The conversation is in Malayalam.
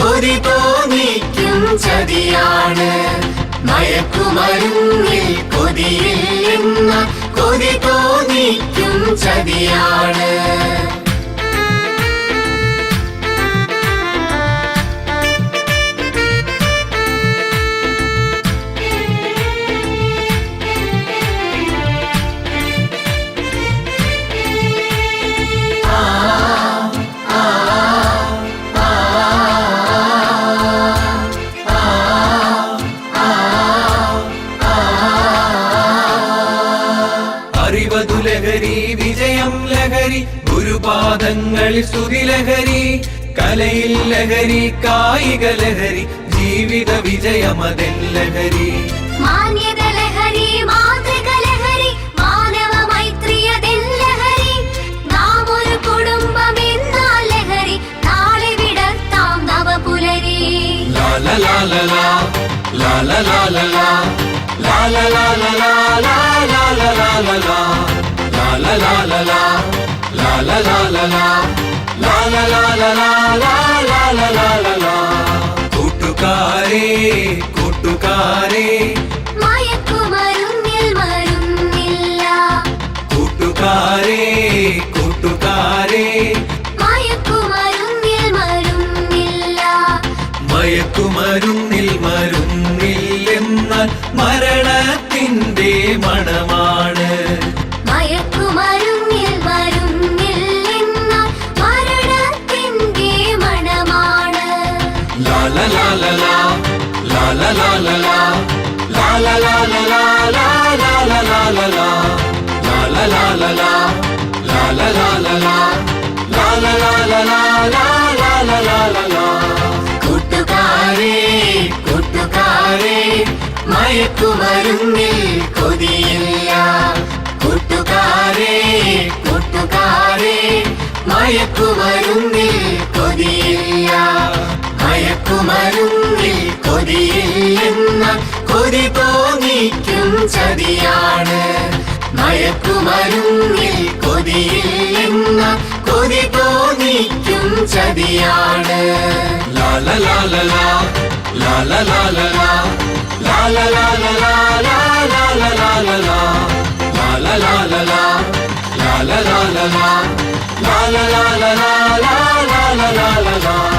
കൊതി തോന്നിക്കും ചതിയാണ്. മയക്കുമരുന്നിൽ കൊതിയില്ലെന്ന കൊതി തോന്നിക്കും ചതിയാണ്. അറിവതു ലഹരി, വിജയം ലഹരി, ഗുരുപാദങ്ങളിൽ സ്തുതി ലഹരി, കലയിൽ ലഹരി, കായിക ലഹരി, ജീവിത വിജയമതെൻ ലഹരി. മാന്യത ലഹരി, മാതൃക ലഹരി, മാനവ മൈത്രിയതെൻ ലഹരി. നാം ഒരു കുടുംബമെന്നാൽ ലഹരി, നാളെ വിടർത്താം നവപുലരി. ലാല ലാല ലാ, ലാല ലാല ലാ, ലാല ലാല ലാ, ലാല ലാല ലാ, ലാല ലാല ലാ, ലാല ലാല ലാ, ലാല ലാല ലാ, ലാല ലാല ലാ. കൂട്ടുകാരേ കൂട്ടുകാരേ, മയക്കുമരുന്നിൽ മരുന്നില്ല. കൂട്ടുകാരേ കൂട്ടുകാരേ, മയക്കുമരുന്നിൽ മരുന്നില്ല. മയക്കുമരുന്നിൽ മരുന്നില്ലെന്നാൽ മരണത്തിൻ്റെ മണമാണ്. മയക്കുമരുന്നിൽ മരുന്നില്ലെന്നാൽ മരണത്തിൻ്റെ മണമാണ്. ലാല ലാല ലാ, ലാല ലാല ലാ, ലാല ലാല ലാ, ലാല ലാല ലാ, ലാല ലാല ലാ, ലാല ലാല ലാ, ലാല ലാല ലാ, ലാല ലാല ലാ. കൂട്ടുകാരേ കൂട്ടുകാരേ, മയക്കുമരുന്നിൽ കൊതിയില്ല. കൂട്ടുകാരേ കൂട്ടുകാരേ, മയക്കുമരുന്നിൽ കൊതിയില്ല. മയക്കുമരുന്നിൽ കൊതിയില്ലെന്ന കൊതി തോന്നിക്കും ചതിയാണ്. മയക്കുമരുന്നിൽ കൊതിയില്ലെന്ന കൊതി തോന്നിക്കും ചതിയാണ്. ലാല ലാല ലാ, ലാല ലാല ലാ, ലാല ലാല ലാ, ലാല ലാല ലാ, ലാല ലാല ലാ, ലാല ലാല ലാ, ലാല ലാല ലാ, ലാല ലാല ലാ.